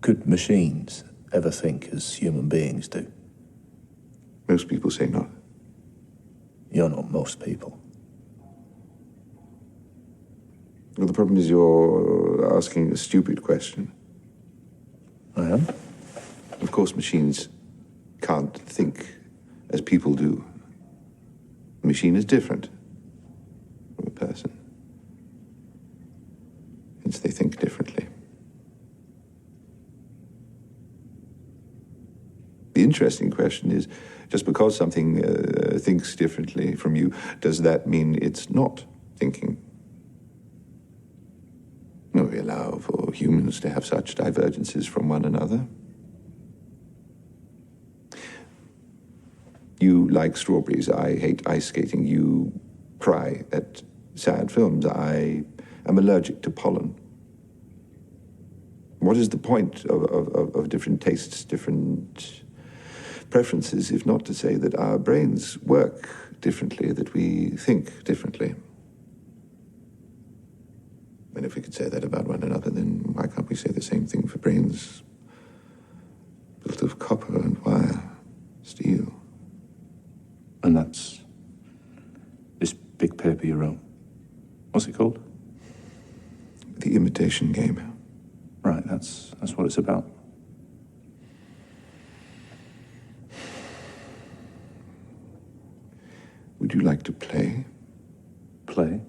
Could machines ever think as human beings do? Most people say not. You're not most people. Well, the problem is you're asking a stupid question. I am? Of course, machines can't think as people do. A machine is different from a person. Hence, they think differently. The interesting question is, just because something thinks differently from you, does that mean it's not thinking? No, we allow for humans to have such divergences from one another. You like strawberries. I hate ice skating. You cry at sad films. I am allergic to pollen. What is the point of different tastes, different preferences, if not to say that our brains work differently, that we think differently? And if we could say that about one another, then why can't we say the same thing for brains built of copper and wire, steel? And that's this big paper you wrote. What's it called? The Imitation Game. Right, that's what it's about. Would you like to play? Play?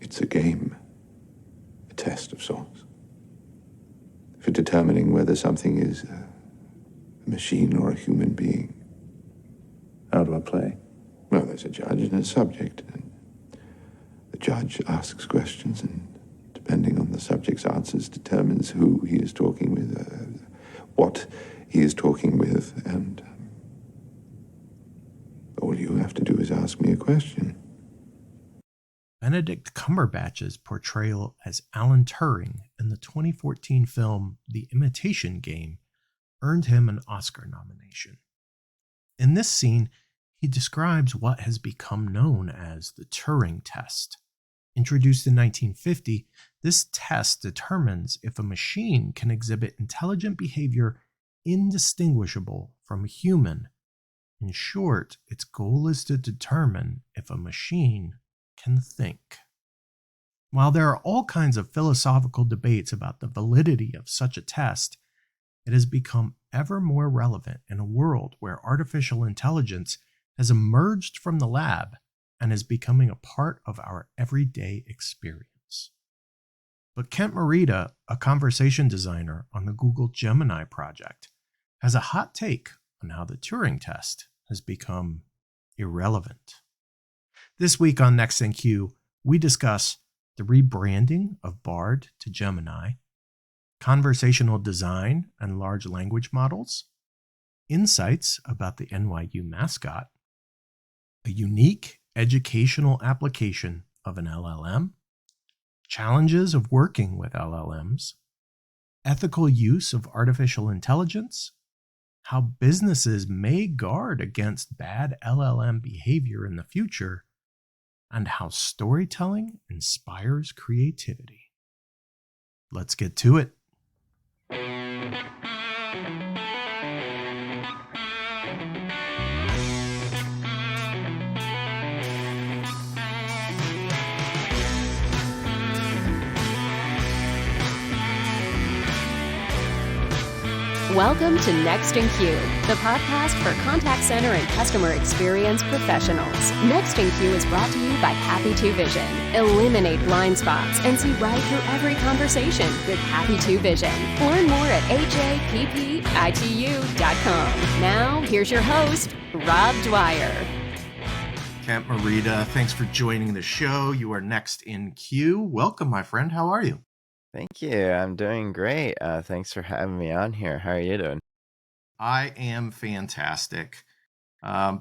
It's a game. A test of sorts. For determining whether something is a machine or a human being. How do I play? Well, there's a judge and a subject. And the judge asks questions, and depending on the subject's answers, determines who he is talking with, what he is talking with, and all you have to do is ask me a question. Benedict Cumberbatch's portrayal as Alan Turing in the 2014 film The Imitation Game earned him an Oscar nomination. In this scene, he describes what has become known as the Turing Test. Introduced in 1950, this test determines if a machine can exhibit intelligent behavior indistinguishable from a human. In short, its goal is to determine if a machine can think. While there are all kinds of philosophical debates about the validity of such a test, it has become ever more relevant in a world where artificial intelligence has emerged from the lab and is becoming a part of our everyday experience. But Kent Morita, a conversation designer on the Google Gemini project, has a hot take on how the Turing test has become irrelevant. This week on Next in Queue, we discuss the rebranding of Bard to Gemini, conversational design and large language models, insights about the NYU mascot, a unique educational application of an LLM, challenges of working with LLMs, ethical use of artificial intelligence, how businesses may guard against bad LLM behavior in the future, and how storytelling inspires creativity. Let's get to it. Welcome to Next in Queue, the podcast for contact center and customer experience professionals. Next in Queue is brought to you by Happy 2 Vision. Eliminate blind spots and see right through every conversation with Happy 2 Vision. Learn more at happitu.com. Now, here's your host, Rob Dwyer. Kent Morita, thanks for joining the show. You are next in queue. Welcome, my friend. How are you? Thank you. I'm doing great. Thanks for having me on here. How are you doing? I am fantastic.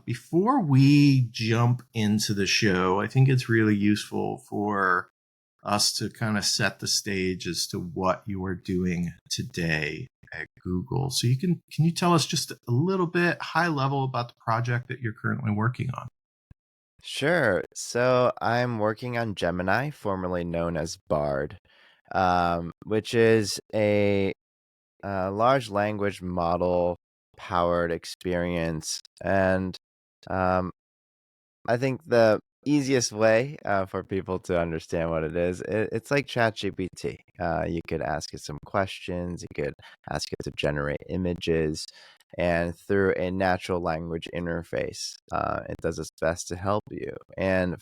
Before we jump into the show, I think it's really useful for us to kind of set the stage as to what you are doing today at Google. So can you tell us just a little bit high level about the project that you're currently working on? Sure. So I'm working on Gemini, formerly known as Bard, which is a large language model powered experience. And um, I think the easiest way for people to understand what it is, it's like ChatGPT. You could ask it some questions, you could ask it to generate images, and through a natural language interface, it does its best to help you. And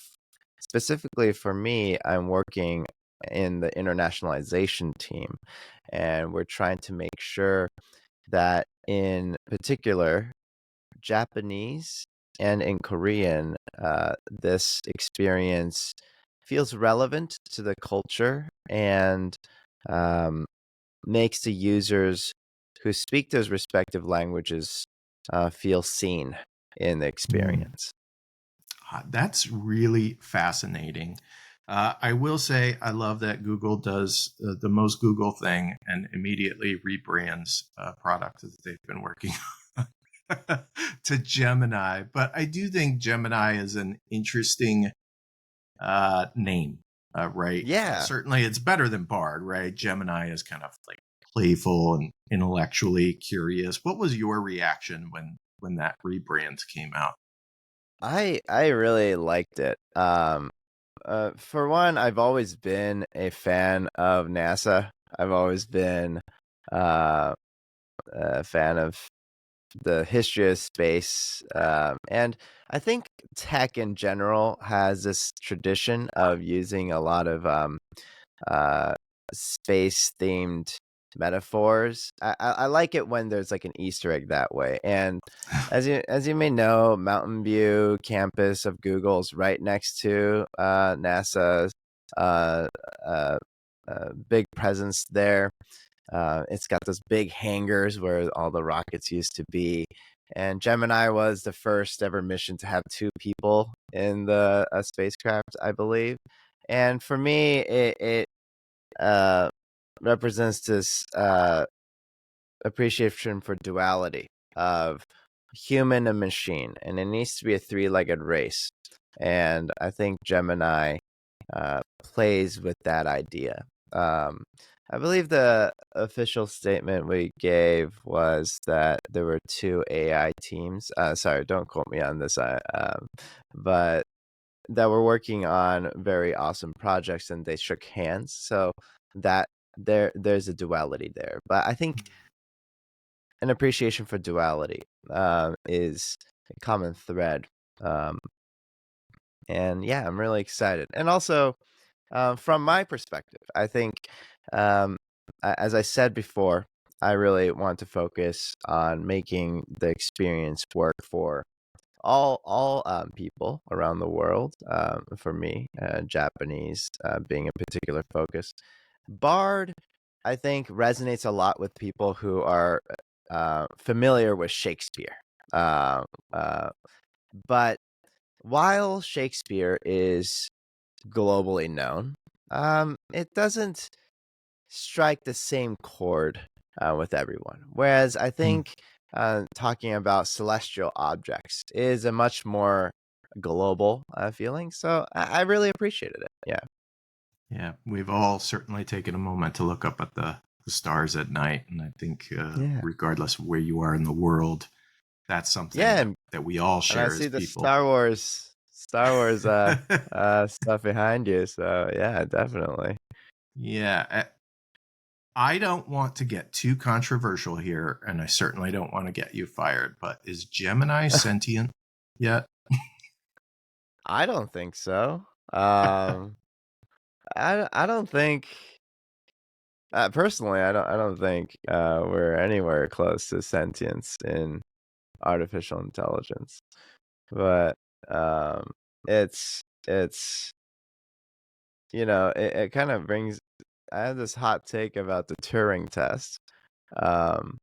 specifically for me, I'm working in the internationalization team, and we're trying to make sure that in particular, Japanese and in Korean, this experience feels relevant to the culture and um, makes the users who speak those respective languages feel seen in the experience. That's really fascinating. I will say I love that Google does the most Google thing and immediately rebrands a product that they've been working on to Gemini. But I do think Gemini is an interesting name, right? Yeah. Certainly it's better than Bard, right? Gemini is kind of like playful and intellectually curious. What was your reaction when that rebrand came out? I really liked it. For one, I've always been a fan of NASA. I've always been a fan of the history of space. And I think tech in general has this tradition of using a lot of space themed metaphors. I like it when there's like an Easter egg that way. And as you may know, Mountain View campus of Google's right next to NASA's big presence there. It's got those big hangars where all the rockets used to be. And Gemini was the first ever mission to have 2 people in the spacecraft, I believe. And for me, it represents this appreciation for duality of human and machine, and it needs to be a 3-legged race. And I think Gemini plays with that idea. I believe the official statement we gave was that there were 2 AI teams. Sorry, don't quote me on this. But that were working on very awesome projects, and they shook hands. So that there's a duality there. But I think an appreciation for duality is a common thread. And yeah, I'm really excited. And also, from my perspective, I think, as I said before, I really want to focus on making the experience work for all people around the world. For me, Japanese being a particular focus. Bard, I think, resonates a lot with people who are familiar with Shakespeare. Uh, uh, but while Shakespeare is globally known, it doesn't strike the same chord with everyone. Whereas I think talking about celestial objects is a much more global feeling. So I really appreciated it. Yeah. Yeah, we've all certainly taken a moment to look up at the stars at night, and I think, regardless of where you are in the world, that's something that we all And share I as see the people. Star Wars stuff behind you. So yeah, definitely. Yeah, I don't want to get too controversial here, and I certainly don't want to get you fired, but is Gemini sentient yet? I don't think so. I don't think personally. I don't think we're anywhere close to sentience in artificial intelligence. But it's it kind of brings. I have this hot take about the Turing test. Um,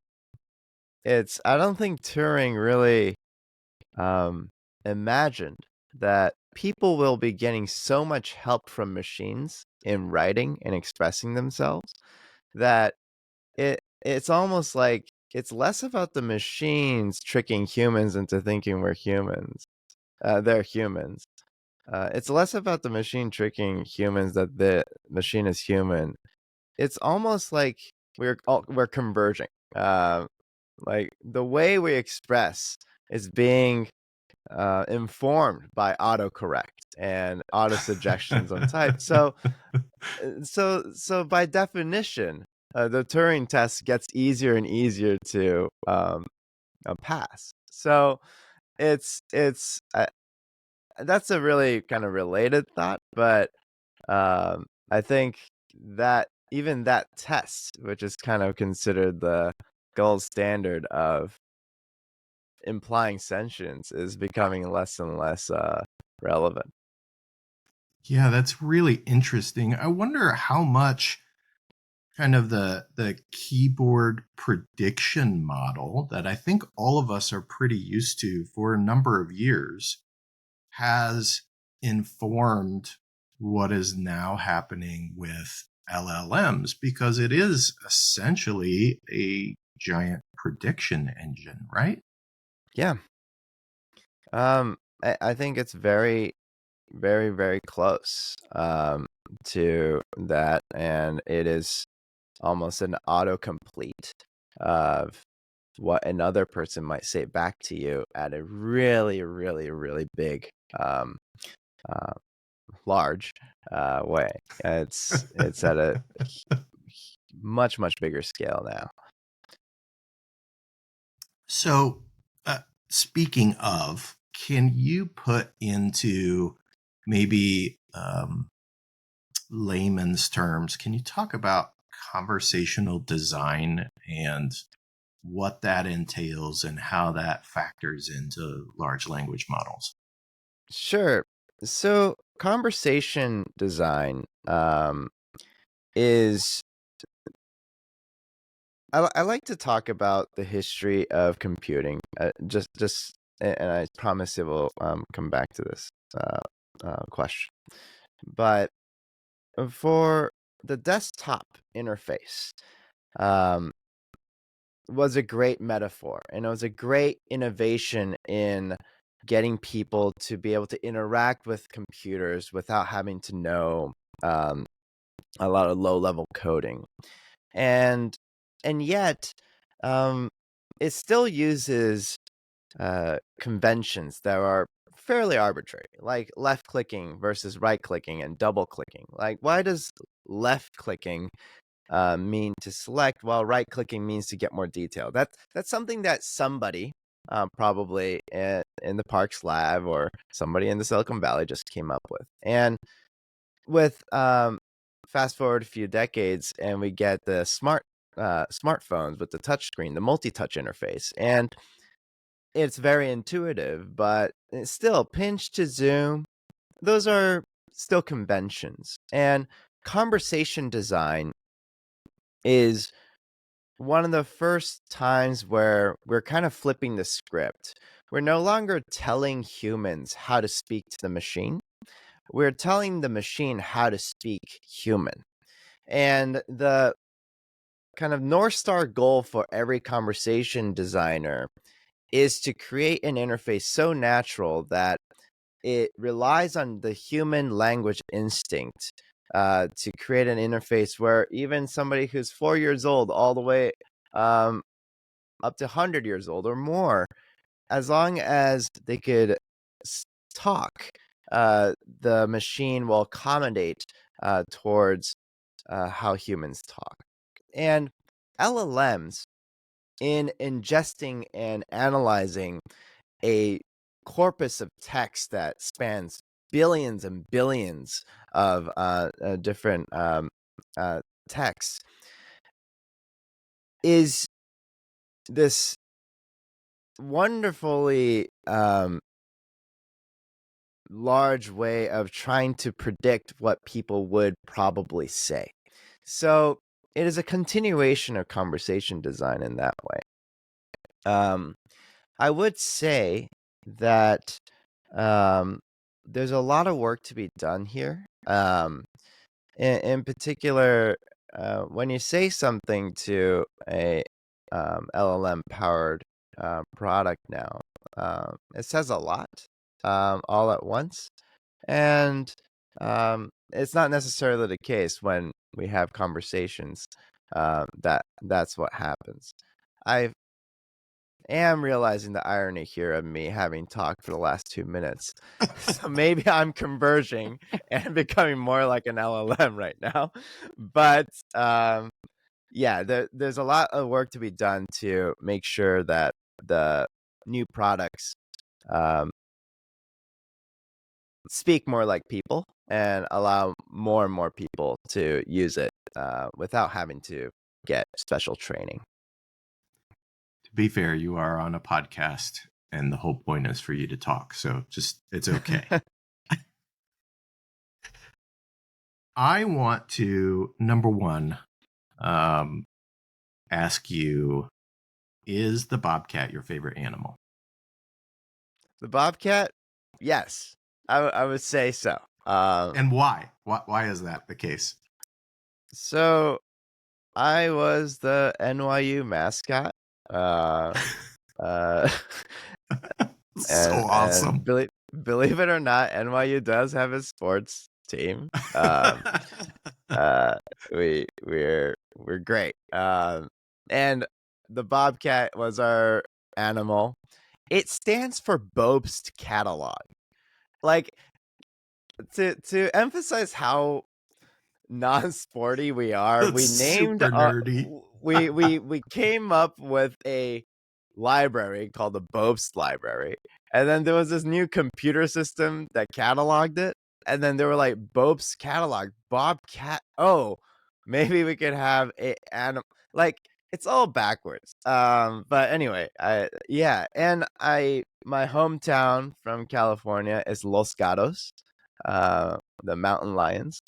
I don't think Turing really imagined that people will be getting so much help from machines in writing and expressing themselves that it's almost like it's less about the machines tricking humans into thinking we're humans. They're humans. It's less about the machine tricking humans that the machine is human. It's almost like we're converging. Like the way we express is being informed by autocorrect and auto suggestions on type. So by definition, the Turing test gets easier and easier to pass. So it's that's a really kind of related thought, but I think that even that test, which is kind of considered the gold standard of implying sentience, is becoming less and less relevant. Yeah, that's really interesting. I wonder how much kind of the keyboard prediction model that I think all of us are pretty used to for a number of years has informed what is now happening with LLMs, because it is essentially a giant prediction engine, right? Yeah. I think it's very, very, very close to that, and it is almost an autocomplete of what another person might say back to you at a really, really, really big, uh, large way. It's at a much, much bigger scale now. So, speaking of, can you put into maybe layman's terms, can you talk about conversational design and what that entails and how that factors into large language models? Sure. So conversation design is I like to talk about the history of computing. And I promise it will come back to this question. But for the desktop interface, um, was a great metaphor, and it was a great innovation in getting people to be able to interact with computers without having to know um, a lot of low-level coding. And yet, um, it still uses conventions that are fairly arbitrary, like left-clicking versus right-clicking and double-clicking. Like, why does left-clicking mean to select, while right-clicking means to get more detail? That's something that somebody, probably in the Parks lab or somebody in the Silicon Valley, just came up with. And with fast forward a few decades, and we get the smartphones with the touchscreen, the multi-touch interface, and it's very intuitive, but it's still pinch to zoom. Those are still conventions, and conversation design is one of the first times where we're kind of flipping the script. We're no longer telling humans how to speak to the machine. We're telling the machine how to speak human. And the kind of North Star goal for every conversation designer is to create an interface so natural that it relies on the human language instinct to create an interface where even somebody who's 4 years old all the way up to 100 years old or more, as long as they could talk, the machine will accommodate towards how humans talk. And LLMs, in ingesting and analyzing a corpus of text that spans billions and billions of different texts, is this wonderfully large way of trying to predict what people would probably say. So it is a continuation of conversation design in that way. I would say that there's a lot of work to be done here. In particular, when you say something to a LLM powered product now, it says a lot all at once. And it's not necessarily the case when we have conversations. That's what happens. I am realizing the irony here of me having talked for the last 2 minutes. So maybe I'm converging and becoming more like an LLM right now. But yeah, there's a lot of work to be done to make sure that the new products speak more like people and allow more and more people to use it without having to get special training. To be fair, you are on a podcast, and the whole point is for you to talk. So just, it's okay. I want to, number one, ask you, is the bobcat your favorite animal? The bobcat? Yes, I would say so. And why? Why is that the case? So I was the NYU mascot. Uh, So awesome. And believe it or not, NYU does have a sports team. We're great. And the bobcat was our animal. It stands for Bobst Catalog. Like, to emphasize how non-sporty we are, That's we named super nerdy. we came up with a library called the Bobst Library, and then there was this new computer system that cataloged it, and then they were like, Bobst Catalog, Bobcat. Oh, maybe we could have a animal. Like, it's all backwards. But anyway, and my hometown from California is Los Gatos, the mountain lions.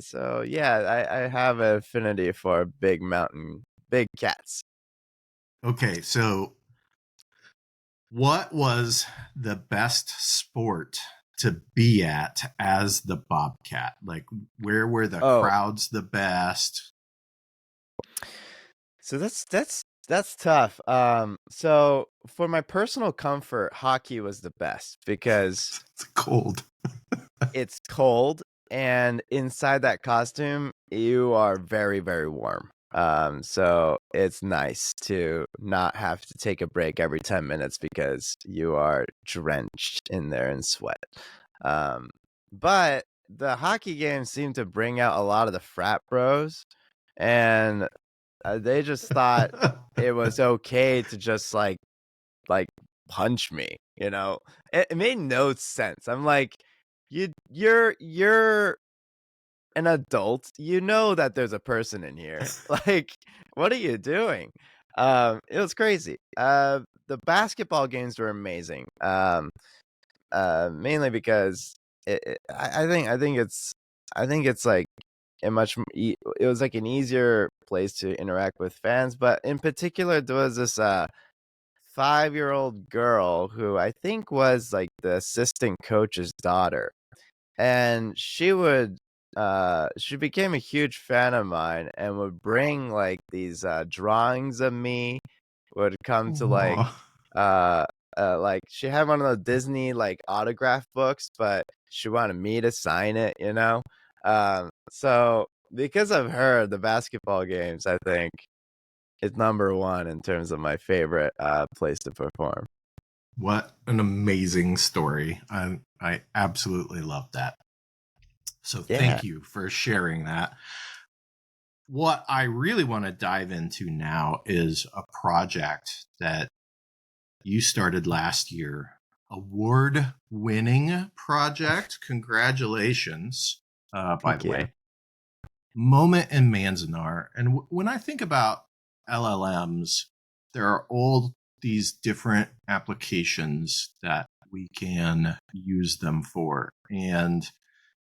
So yeah, I have an affinity for big cats. Okay, so what was the best sport to be at as the bobcat? Like, where were the crowds the best? So that's tough. So for my personal comfort, hockey was the best because it's cold. It's cold, and inside that costume, you are very, very warm. So it's nice to not have to take a break every 10 minutes because you are drenched in there in sweat. But the hockey games seem to bring out a lot of the frat bros, and they just thought it was okay to just like punch me, you know? It made no sense. I'm like, you're an adult. You know that there's a person in here. Like, what are you doing? It was crazy. The basketball games were amazing. Mainly because I think it's like it was like an easier place to interact with fans, but in particular there was this 5-year-old girl who I think was like the assistant coach's daughter, and she became a huge fan of mine and would bring like these drawings of me, would come to like she had one of the Disney like autograph books, but she wanted me to sign it, you know. So because of her, the basketball games, I think, is number one in terms of my favorite place to perform. What an amazing story. I absolutely love that. So thank you for sharing that. What I really want to dive into now is a project that you started last year. Award-winning project. Congratulations, by the way. Moment in Manzanar. And when I think about LLMs, there are all these different applications that we can use them for. And,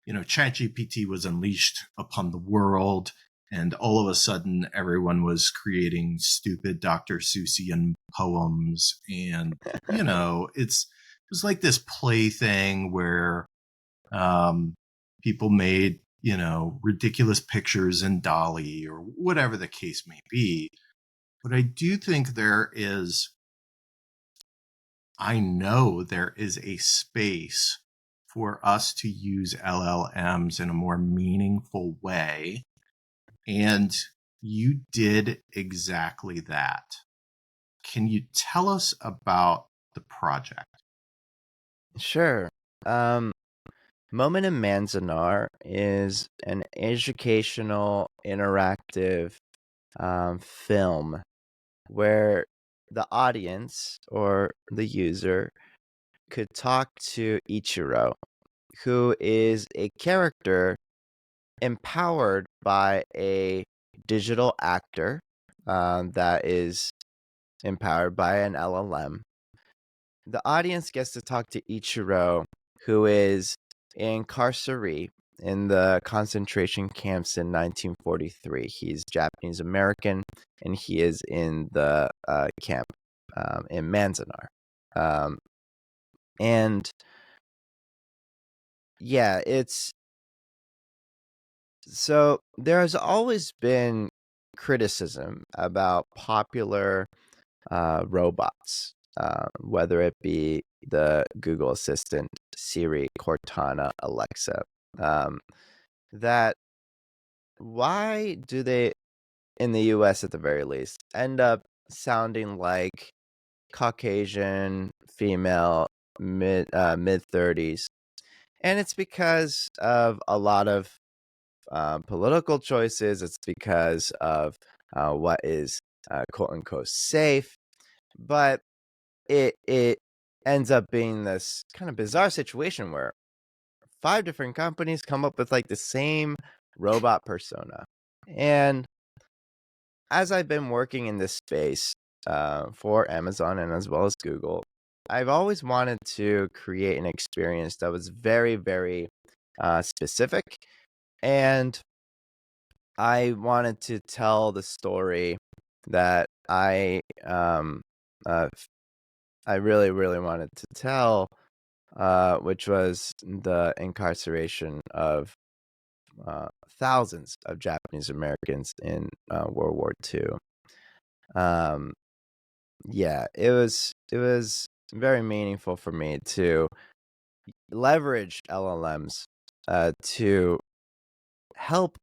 you know, ChatGPT was unleashed upon the world, and all of a sudden everyone was creating stupid Dr. Seussian poems. And, you know, it was like this plaything where people made, you know, ridiculous pictures in Dolly or whatever the case may be. But I do think I know there is a space for us to use LLMs in a more meaningful way. And you did exactly that. Can you tell us about the project? Sure. Moment in Manzanar is an educational, interactive film where the audience or the user could talk to Ichiro, who is a character empowered by a digital actor that is empowered by an LLM. The audience gets to talk to Ichiro, who is incarceree in the concentration camps in 1943. He's Japanese American, and he is in the camp in Manzanar. And yeah, so there has always been criticism about popular robots, whether it be the Google Assistant, Siri, Cortana, Alexa, that why do they, in the US at the very least, end up sounding like Caucasian female mid 30s? And it's because of a lot of political choices. It's because of what is quote unquote safe, but it ends up being this kind of bizarre situation where 5 different companies come up with like the same robot persona. And as I've been working in this space for Amazon and as well as Google, I've always wanted to create an experience that was very, very specific. And I wanted to tell the story that I really, really wanted to tell, which was the incarceration of thousands of Japanese Americans in World War II. Yeah, it was very meaningful for me to leverage LLMs to help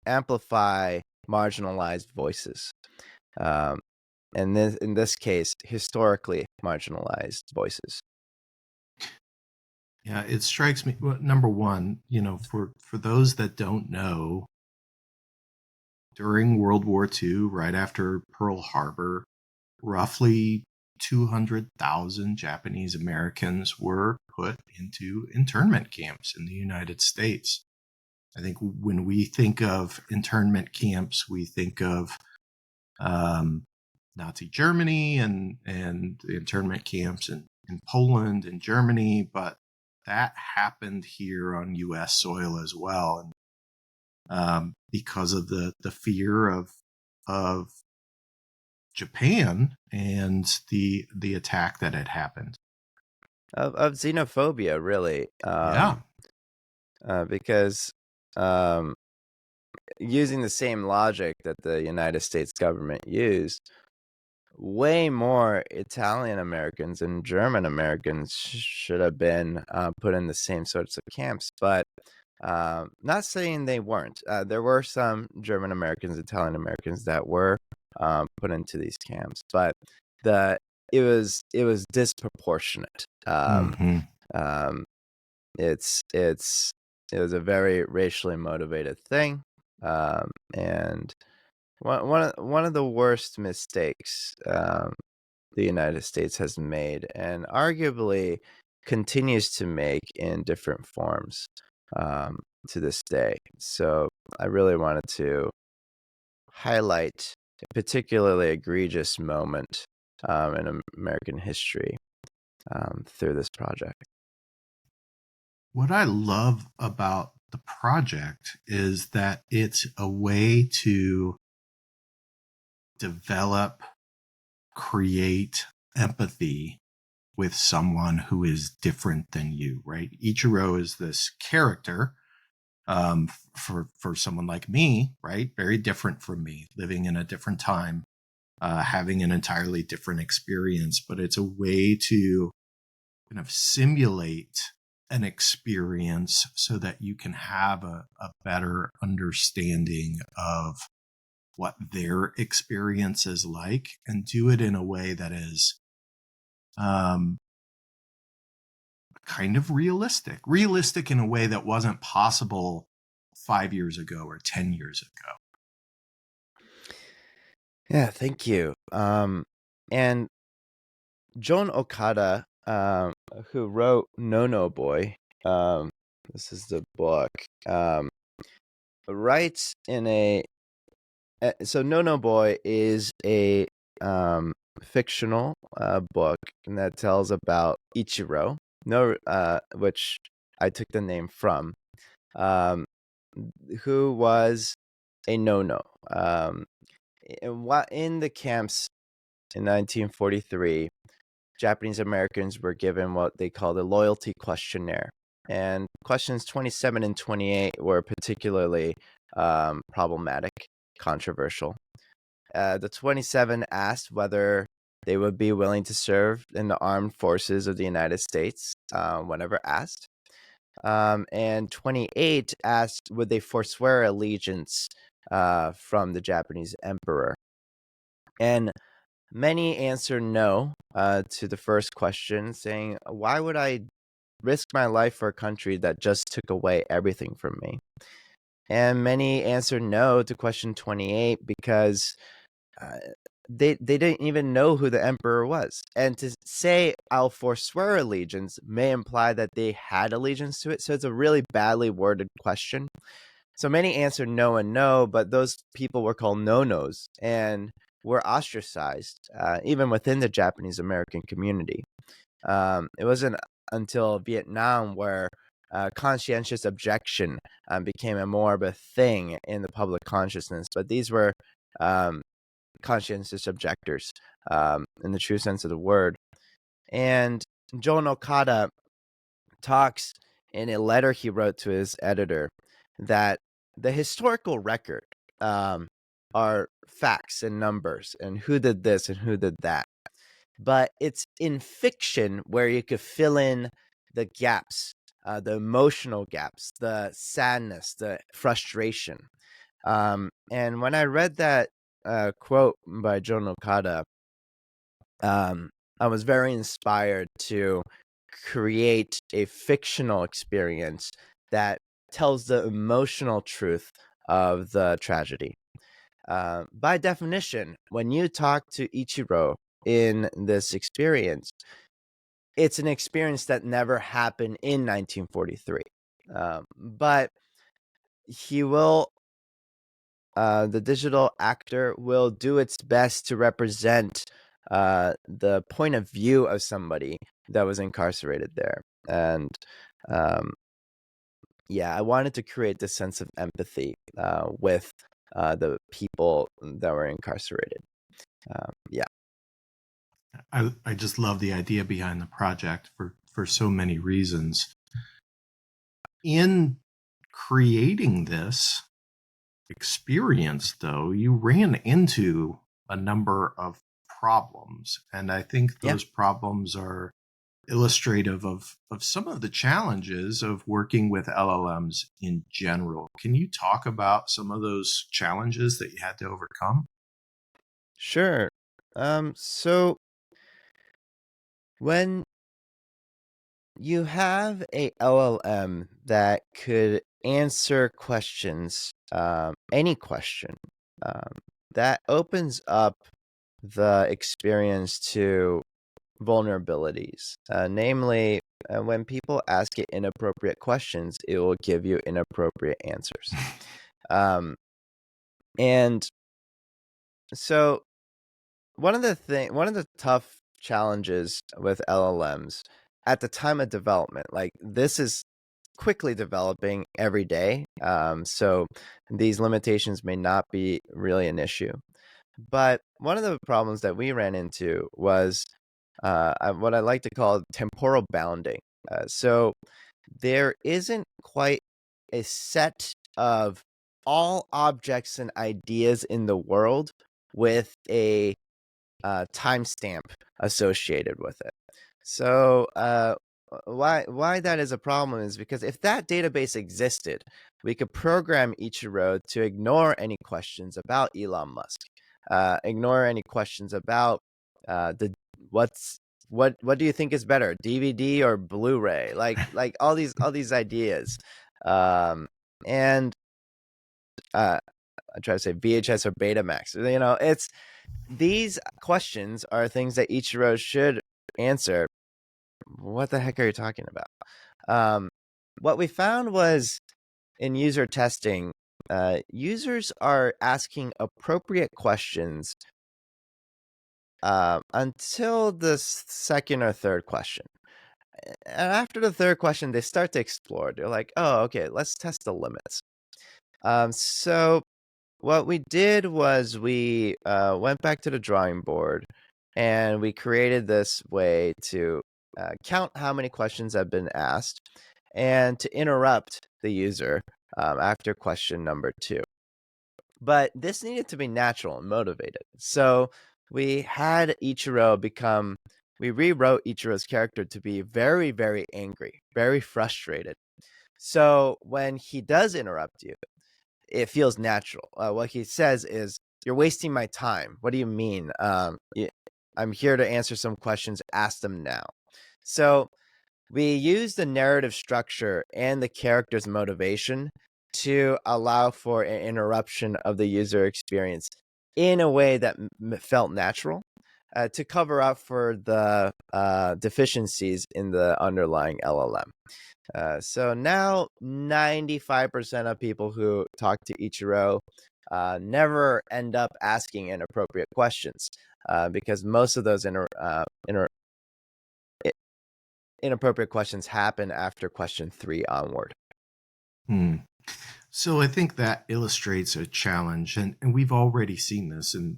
amplify marginalized voices. And in this case, historically marginalized voices. Yeah, it strikes me. Well, number one, for those that don't know, during World War II, right after Pearl Harbor, roughly 200,000 Japanese Americans were put into internment camps in the United States. I think when we think of internment camps, we think of Nazi Germany and the internment camps in Poland and Germany, but that happened here on U.S. soil as well, and because of the fear of Japan and the attack that had happened. Of xenophobia, really. Because using the same logic that the United States government used, way more Italian Americans and German Americans should have been put in the same sorts of camps. But not saying they weren't. There were some German Americans, Italian Americans that were put into these camps, but it was disproportionate. It was a very racially motivated thing, and one of the worst mistakes the United States has made, and arguably continues to make in different forms to this day. So I really wanted to highlight a particularly egregious moment in American history through this project. What I love about the project is that it's a way to develop, create empathy with someone who is different than you, right? Ichiro is this character for someone like me, right? Very different from me, living in a different time, having an entirely different experience, but it's a way to kind of simulate an experience so that you can have a better understanding of what their experience is like and do it in a way that is kind of realistic in a way that wasn't possible 5 years ago or 10 years ago. Yeah, thank you. And John Okada, who wrote No Boy, this is the book, writes in so No Boy is a fictional book that tells about Ichiro, which I took the name from, who was a no-no. In the camps in 1943, Japanese Americans were given what they called a loyalty questionnaire. And questions 27 and 28 were particularly problematic, controversial. The 27 asked whether they would be willing to serve in the armed forces of the United States whenever asked. And 28 asked, would they forswear allegiance from the Japanese emperor? And many answered no to the first question, saying, why would I risk my life for a country that just took away everything from me? And many answered no to question 28 because they didn't even know who the emperor was. And to say I'll forswear allegiance may imply that they had allegiance to it. So it's a really badly worded question. So many answered no and no, but those people were called no-nos and were ostracized, even within the Japanese American community. It wasn't until Vietnam where conscientious objection became more of a thing in the public consciousness. But these were conscientious objectors in the true sense of the word. And John Okada talks in a letter he wrote to his editor that the historical record are facts and numbers and who did this and who did that. But it's in fiction where you could fill in the gaps, the emotional gaps, the sadness, the frustration. And when I read that quote by John Okada, I was very inspired to create a fictional experience that tells the emotional truth of the tragedy. By definition, when you talk to Ichiro in this experience, it's an experience that never happened in 1943. But he will, the digital actor will do its best to represent the point of view of somebody that was incarcerated there. And yeah, I wanted to create this sense of empathy with the people that were incarcerated. Yeah. I just love the idea behind the project for so many reasons. In creating this experience, though, you ran into a number of problems, and I think those problems are illustrative of some of the challenges of working with LLMs in general. Can you talk about some of those challenges that you had to overcome? Sure. So when you have a LLM that could answer questions, any question, that opens up the experience to vulnerabilities. Namely, when people ask it inappropriate questions, it will give you inappropriate answers. And so one of the tough challenges with LLMs at the time of development, like this is quickly developing every day. So these limitations may not be really an issue. But one of the problems that we ran into was what I like to call temporal bounding. So there isn't quite a set of all objects and ideas in the world with a timestamp associated with it. So why that is a problem is because if that database existed, we could program Ichiro to ignore any questions about Elon Musk, ignore any questions about the what do you think is better, DVD or Blu-ray, like all these ideas, and I try to say VHS or Betamax. It's these questions are things that Ichiro should answer. What the heck are you talking about? What we found was in user testing, users are asking appropriate questions until the second or third question. And after the third question, they start to explore. They're like, oh, okay, let's test the limits. So what we did was we went back to the drawing board and we created this way to count how many questions have been asked and to interrupt the user after question number 2. But this needed to be natural and motivated. So we had we rewrote Ichiro's character to be very, very angry, very frustrated. So when he does interrupt you, it feels natural. What he says is, "You're wasting my time. What do you mean? I'm here to answer some questions. Ask them now." So we use the narrative structure and the character's motivation to allow for an interruption of the user experience in a way that felt natural, to cover up for the deficiencies in the underlying LLM. So now 95% of people who talk to Ichiro never end up asking inappropriate questions, because most of those inappropriate questions happen after question 3 onward. So I think that illustrates a challenge, and we've already seen this in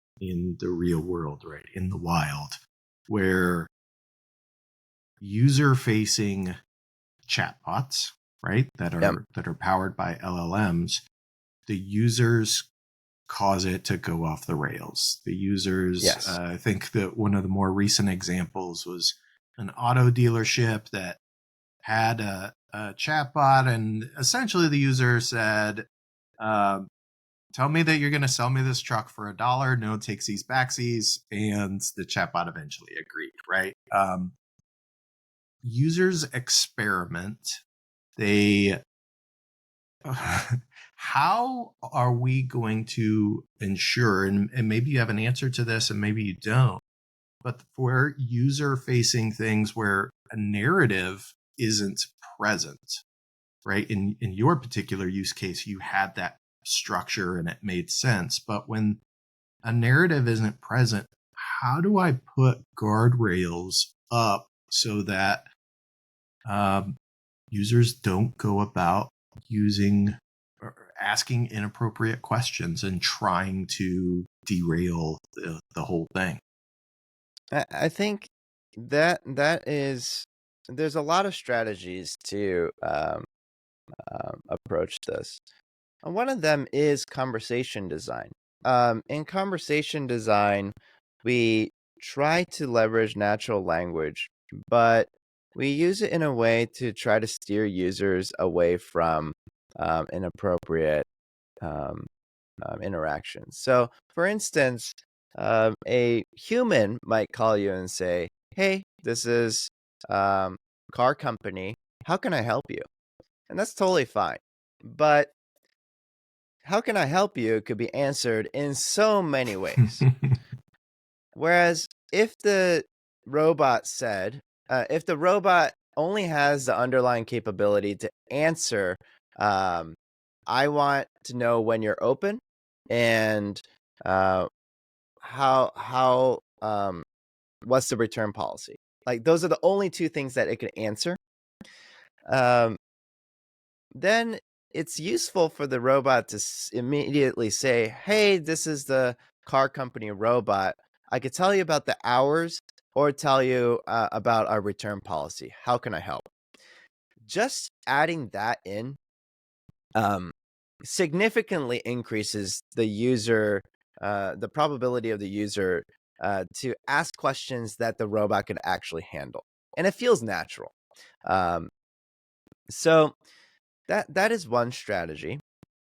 the real world, right? In the wild, where user-facing chatbots, right, that are powered by LLMs, the users cause it to go off the rails. The users, Yes. I think that one of the more recent examples was an auto dealership that had a chatbot, and essentially the user said, tell me that you're going to sell me this truck for $1, no takesies backsies, and the chatbot eventually agreed, right? Users experiment. They how are we going to ensure, and maybe you have an answer to this and maybe you don't, but for user facing things where a narrative isn't present, right? In your particular use case, you had that structure and it made sense. But when a narrative isn't present, how do I put guardrails up so that users don't go about using or asking inappropriate questions and trying to derail the whole thing? I think that is, there's a lot of strategies to approach this. And one of them is conversation design. In conversation design, we try to leverage natural language, but we use it in a way to try to steer users away from inappropriate interactions. So, for instance, a human might call you and say, "Hey, this is car company. How can I help you?" And that's totally fine. But how can I help you could be answered in so many ways. Whereas if the robot only has the underlying capability to answer, I want to know when you're open, and how what's the return policy? Like, those are the only two things that it can answer. Then it's useful for the robot to immediately say, "Hey, this is the car company robot. I could tell you about the hours or tell you about our return policy. How can I help?" Just adding that in significantly increases the probability of the user to ask questions that the robot could actually handle. And it feels natural. So that is one strategy.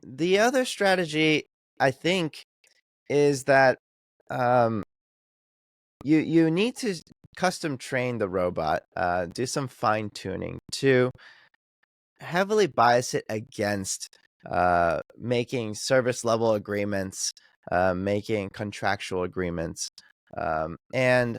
The other strategy, I think, is that you need to custom train the robot, do some fine tuning to heavily bias it against making service level agreements, making contractual agreements, and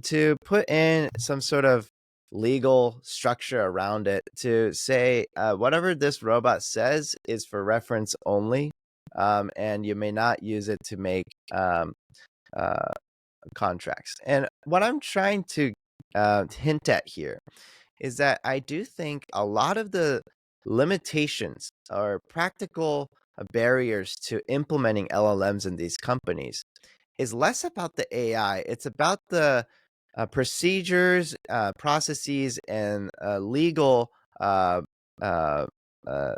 to put in some sort of legal structure around it to say whatever this robot says is for reference only, and you may not use it to make uh, contracts. And what I'm trying to hint at here is that I do think a lot of the limitations or practical barriers to implementing LLMs in these companies is less about the AI. It's about the procedures, processes, and legal uh, uh, uh,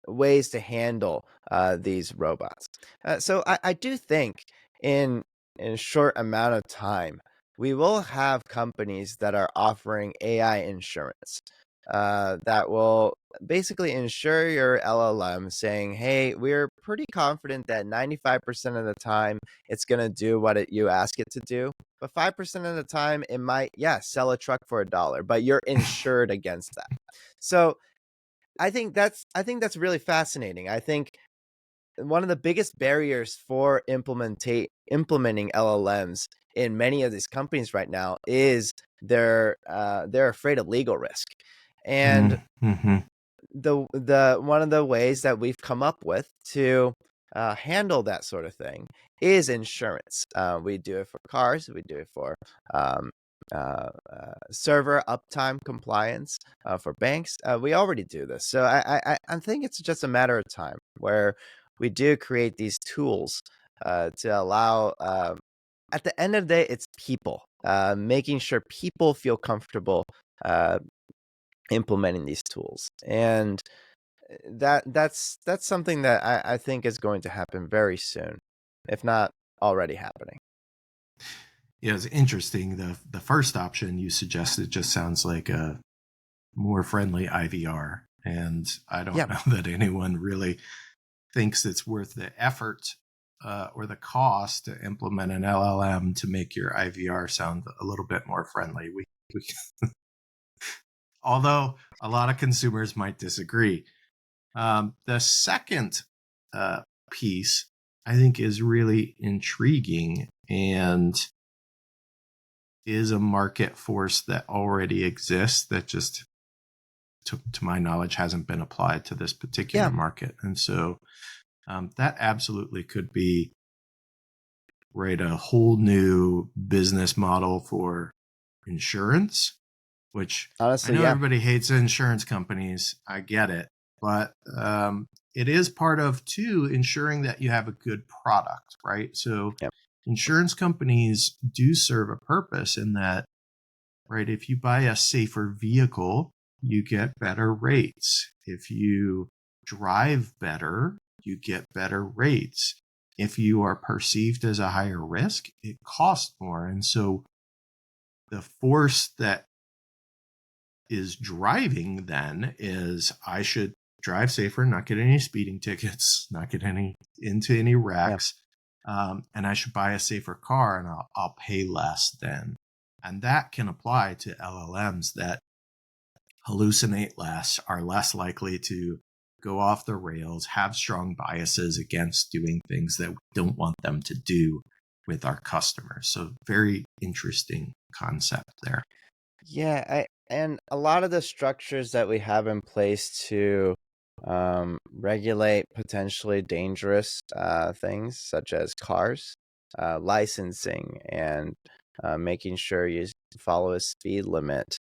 ways to handle these robots. So I do think in a short amount of time, we will have companies that are offering AI insurance that will basically insure your LLM, saying, hey, we're pretty confident that 95% of the time it's going to do what you ask it to do. But 5% of the time, it might, sell a truck for $1, but you're insured against that. So I think that's really fascinating. I think one of the biggest barriers for implementing LLMs in many of these companies right now is they're afraid of legal risk. And Mm-hmm. the one of the ways that we've come up with to handle that sort of thing is insurance. We do it for cars. We do it for um, server uptime compliance for banks. We already do this. So I think it's just a matter of time where we do create these tools to allow, at the end of the day, it's people, making sure people feel comfortable implementing these tools. And that's something that I think is going to happen very soon, if not already happening. Yeah, it's interesting. The first option you suggested just sounds like a more friendly IVR. And I don't know that anyone really thinks it's worth the effort or the cost to implement an LLM to make your IVR sound a little bit more friendly. We although a lot of consumers might disagree. The second piece, I think, is really intriguing and is a market force that already exists that just, to my knowledge, hasn't been applied to this particular market. And so that absolutely could be a whole new business model for insurance, which honestly, I know everybody hates insurance companies. I get it. But it is part of, too, ensuring that you have a good product, right? So insurance companies do serve a purpose in that, right? If you buy a safer vehicle, you get better rates. If you drive better, you get better rates. If you are perceived as a higher risk, it costs more. And so the force that is driving then is I should drive safer, not get any speeding tickets, not get into any wrecks, and I should buy a safer car, and I'll pay less then. And that can apply to LLMs that hallucinate less, are less likely to go off the rails, have strong biases against doing things that we don't want them to do with our customers. So very interesting concept there. Yeah, and a lot of the structures that we have in place to regulate potentially dangerous things such as cars, licensing, and making sure you follow a speed limit.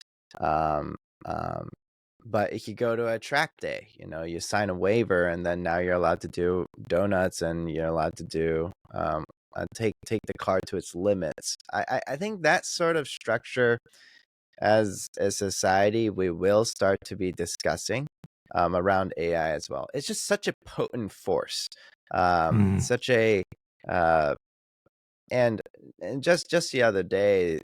But if you go to a track day, you sign a waiver, and then now you're allowed to do donuts, and you're allowed to do take the car to its limits. I think that sort of structure, as a society, we will start to be discussing around AI as well. It's just such a potent force, such a and just the other day,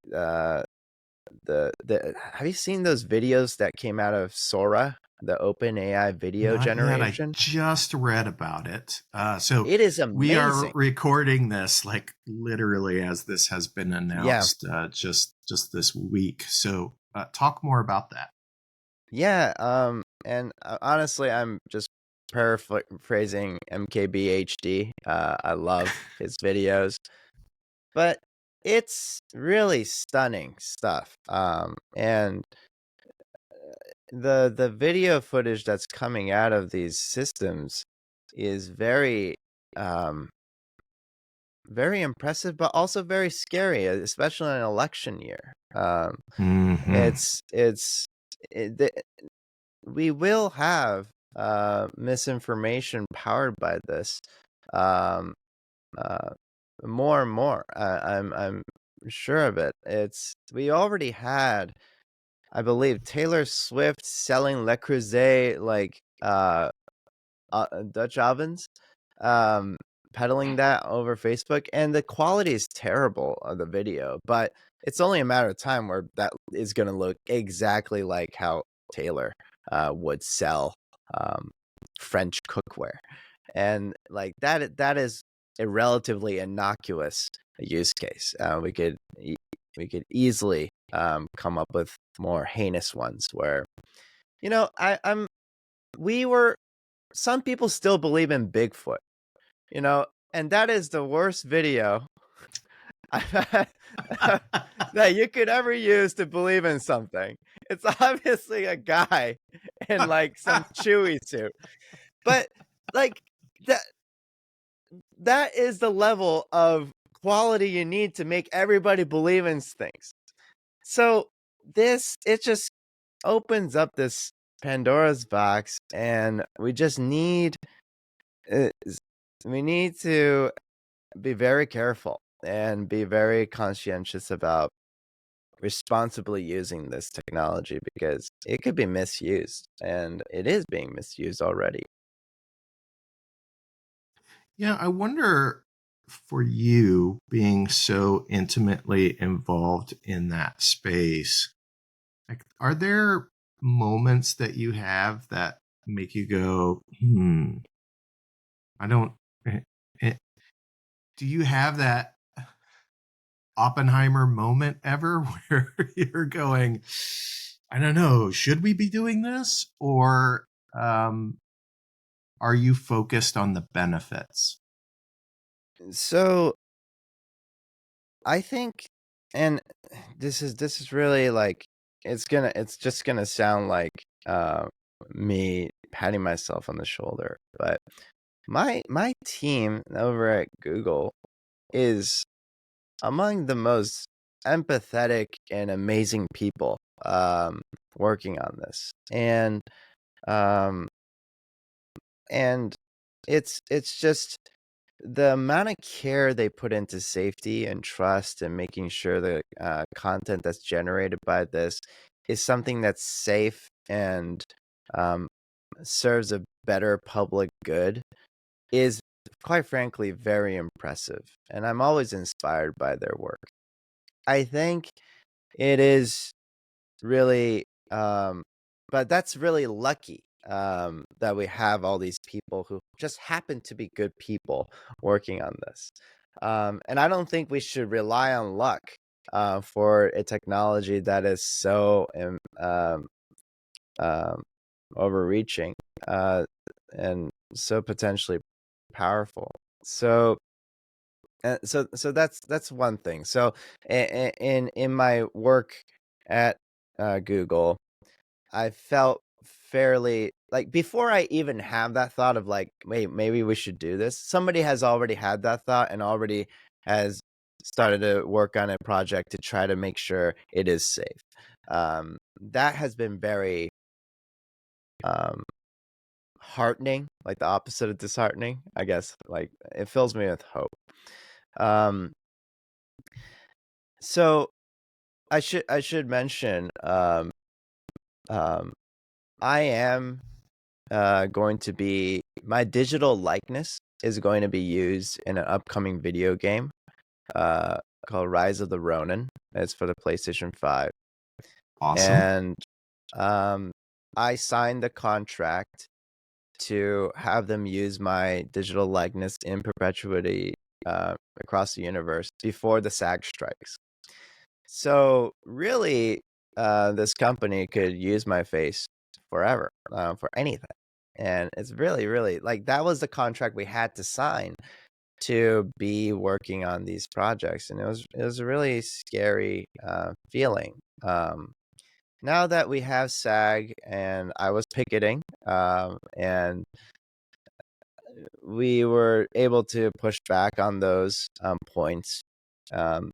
have you seen those videos that came out of Sora, the open AI video Not yet. I generation? just read about it. So It is we are amazing. recording this like literally as this has been announced just this week. So talk more about that. Yeah, and honestly, I'm just paraphrasing MKBHD. I love his videos, but it's really stunning stuff. And the video footage that's coming out of these systems is very very impressive, but also very scary, especially in an election year. We will have misinformation powered by this more and more. I'm sure of it. We already had, I believe, Taylor Swift selling Le Creuset like Dutch ovens, peddling that over Facebook, and the quality is terrible of the video, but it's only a matter of time where that is going to look exactly like how Taylor would sell French cookware, and like that is a relatively innocuous use case. We could easily come up with more heinous ones where, some people still believe in Bigfoot, and that is the worst video that you could ever use to believe in something. It's obviously a guy in like some Chewy suit, but like that is the level of quality you need to make everybody believe in things. So it just opens up this Pandora's box, and we just need to be very careful and be very conscientious about responsibly using this technology, because it could be misused, and it is being misused already. Yeah, I wonder, for you being so intimately involved in that space, like, are there moments that you have that make you go, I don't, do you have that Oppenheimer moment ever where you're going, I don't know, should we be doing this? Or are you focused on the benefits? So I think, and this is really like, it's just gonna sound like me patting myself on the shoulder, but my team over at Google is among the most empathetic and amazing people working on this, and it's just the amount of care they put into safety and trust and making sure the content that's generated by this is something that's safe and serves a better public good is, quite frankly, very impressive. And I'm always inspired by their work. I think it is really, but that's really lucky that we have all these people who just happen to be good people working on this. And I don't think we should rely on luck for a technology that is so overreaching and so potentially powerful. So that's one thing. So in my work at Google, I felt fairly like, before I even have that thought of like, wait, maybe we should do this, somebody has already had that thought and already has started to work on a project to try to make sure it is safe. That has been very heartening, like the opposite of disheartening, I guess. Like, it fills me with hope. So I should mention, I am going to be, my digital likeness is going to be used in an upcoming video game called Rise of the Ronin. It's for the PlayStation 5. Awesome. And I signed the contract to have them use my digital likeness in perpetuity across the universe before the SAG strikes. So really, this company could use my face forever, for anything. And it's really, really like that was the contract we had to sign to be working on these projects, and it was a really scary feeling. Now that we have SAG, and I was picketing, and we were able to push back on those points. Um,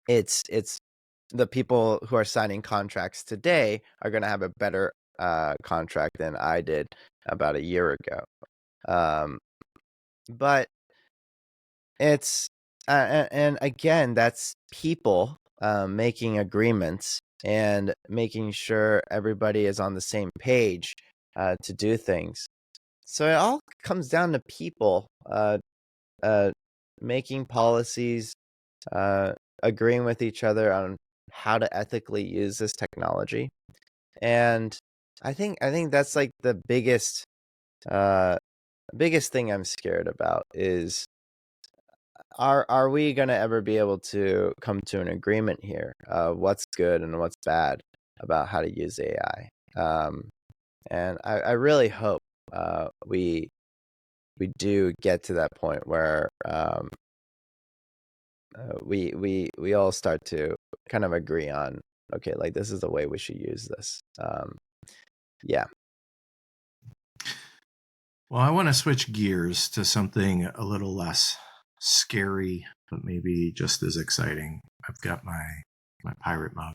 it's the people who are signing contracts today are going to have a better contract than I did about a year ago. But it's and again, that's people making agreements and making sure everybody is on the same page to do things. So it all comes down to people making policies, agreeing with each other on how to ethically use this technology. And I think that's like the biggest thing I'm scared about is are we gonna ever be able to come to an agreement here? What's good and what's bad about how to use AI? And I really hope we do get to that point where we all start to kind of agree on, okay, like this is the way we should use this. Yeah. Well, I want to switch gears to something a little less scary, but maybe just as exciting. I've got my pirate mug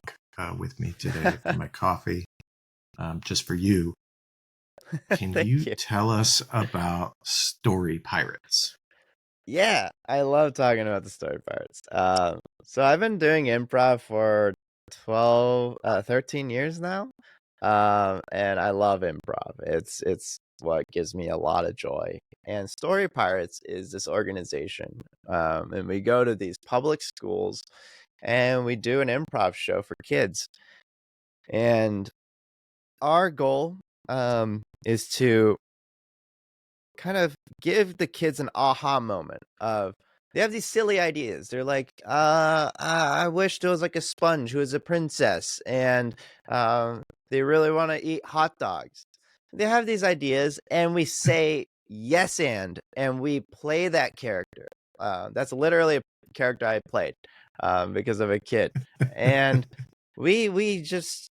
with me today for my coffee, just for you. Can Thank you you. tell us about Story Pirates? Yeah, I love talking about the Story Pirates. So I've been doing improv for 13 years now. And I love improv. It's what gives me a lot of joy. And Story Pirates is this organization. And we go to these public schools and we do an improv show for kids. And our goal is to kind of give the kids an aha moment of they have these silly ideas. They're like, I wish there was like a sponge who is a princess, and they really want to eat hot dogs. They have these ideas, and we say yes, and we play that character. That's literally a character I played because of a kid, and we just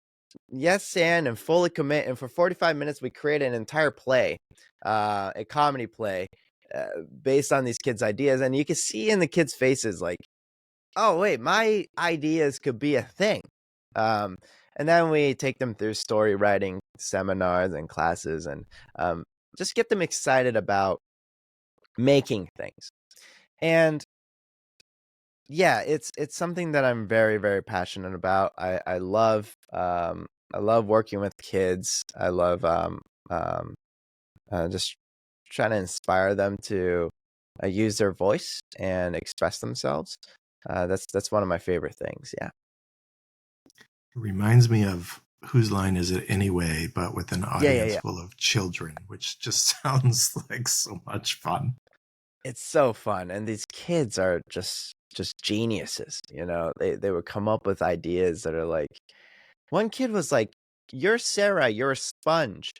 yes and fully commit, and for 45 minutes we create an entire play, a comedy play based on these kids' ideas, and you can see in the kids' faces like, oh wait, my ideas could be a thing. um, and then we take them through story writing seminars and classes, and just get them excited about making things. And yeah, it's something that I'm very, very passionate about. I love working with kids. I love just trying to inspire them to use their voice and express themselves. That's one of my favorite things. Yeah. It reminds me of Whose Line Is It Anyway, but with an audience Yeah. full of children, which just sounds like so much fun. It's so fun, and these kids are just geniuses. They would come up with ideas that are like, one kid was like, "You're Sarah, you're a sponge."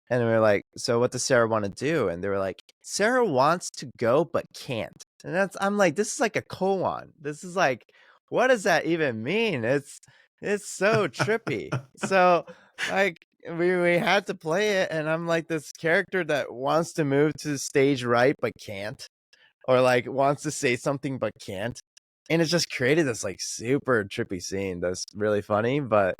And we were like, "So what does Sarah want to do?" And they were like, "Sarah wants to go but can't." And I'm like, this is like a koan. This is like, what does that even mean? It's so trippy. So like we had to play it, and I'm like this character that wants to move to the stage right but can't, or like wants to say something but can't. And it just created this like super trippy scene that's really funny, but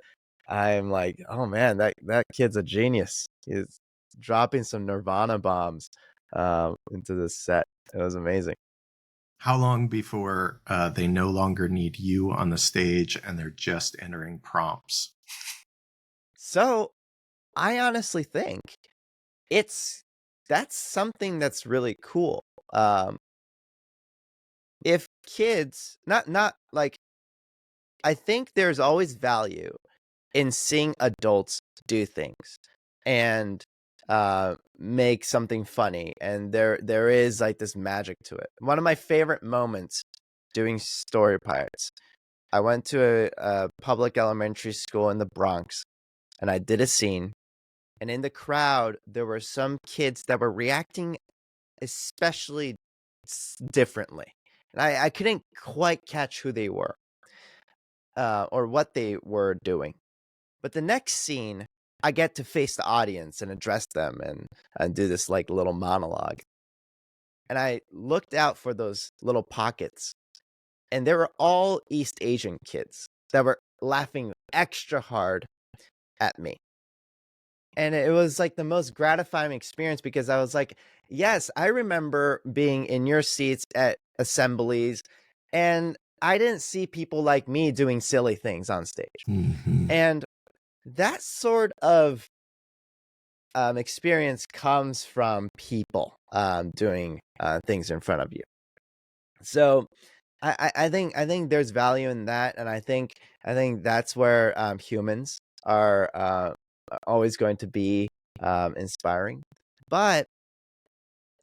I'm like, oh man, that kid's a genius. He's dropping some Nirvana bombs into this set. It was amazing. How long before they no longer need you on the stage and they're just entering prompts? So I honestly think that's something that's really cool. If kids, not like I think there's always value in seeing adults do things and make something funny, and there is like this magic to it. One of my favorite moments doing Story Pirates, I went to a public elementary school in the Bronx, and I did a scene, and in the crowd there were some kids that were reacting especially differently, and I couldn't quite catch who they were or what they were doing. But the next scene, I get to face the audience and address them and do this like little monologue. And I looked out for those little pockets, and they were all East Asian kids that were laughing extra hard at me. And it was like the most gratifying experience, because I was like, yes, I remember being in your seats at assemblies, and I didn't see people like me doing silly things on stage. Mm-hmm. And that sort of experience comes from people doing things in front of you. So I think there's value in that, and I think that's where humans are always going to be inspiring. But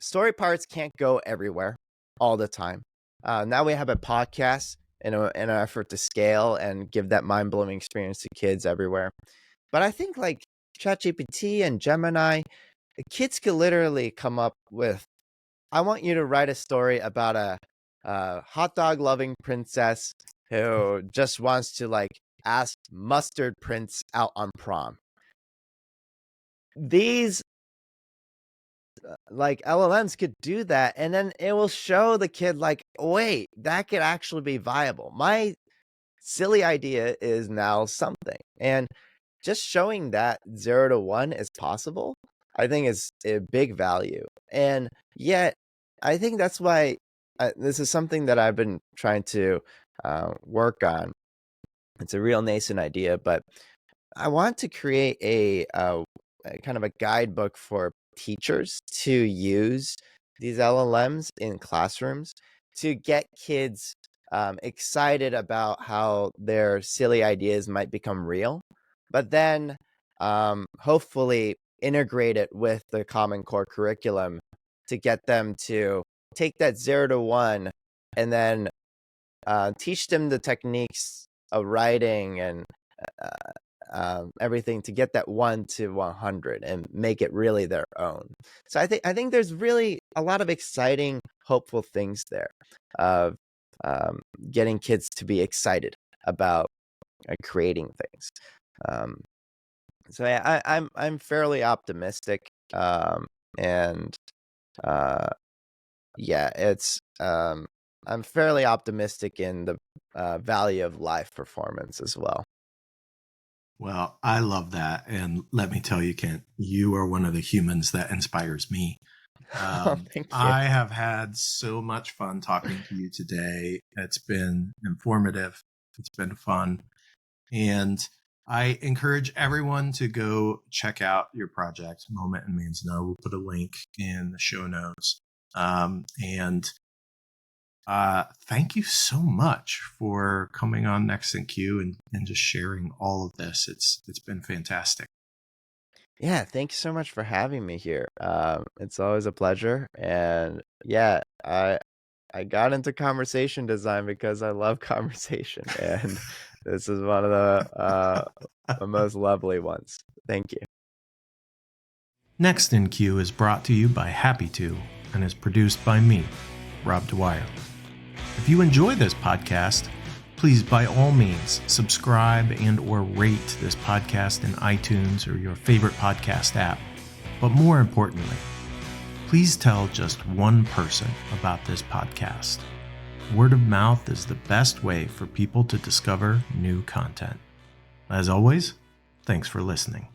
story parts can't go everywhere all the time. Now we have a podcast in an effort to scale and give that mind-blowing experience to kids everywhere. But I think like ChatGPT and Gemini, kids could literally come up with, I want you to write a story about a hot dog loving princess who just wants to like ask Mustard Prince out on prom. These like LLMs could do that, and then it will show the kid like, wait, that could actually be viable. My silly idea is now something. And just showing that 0 to 1 is possible, I think is a big value. And yet, I think that's why this is something that I've been trying to work on. It's a real nascent idea, but I want to create a kind of a guidebook for teachers to use these LLMs in classrooms to get kids excited about how their silly ideas might become real, but then hopefully integrate it with the Common Core curriculum to get them to take that 0 to 1 and then teach them the techniques of writing and everything to get that 1 to 100 and make it really their own. So I think there's really a lot of exciting, hopeful things there of getting kids to be excited about creating things. So yeah, I'm fairly optimistic, and yeah, it's I'm fairly optimistic in the value of live performance as well. Well, I love that. And let me tell you, Kent, you are one of the humans that inspires me. Thank you. I have had so much fun talking to you today. It's been informative. It's been fun. And I encourage everyone to go check out your project, Moment in Manzanar. We'll put a link in the show notes. Thank you so much for coming on Next in Queue and just sharing all of this. It's been fantastic. Yeah, thanks so much for having me here. It's always a pleasure. And yeah, I got into conversation design because I love conversation, and this is one of the most lovely ones. Thank you. Next in Queue is brought to you by Happy2 and is produced by me, Rob Dwyer. If you enjoy this podcast, please by all means subscribe and or rate this podcast in iTunes or your favorite podcast app. But more importantly, please tell just one person about this podcast. Word of mouth is the best way for people to discover new content. As always, thanks for listening.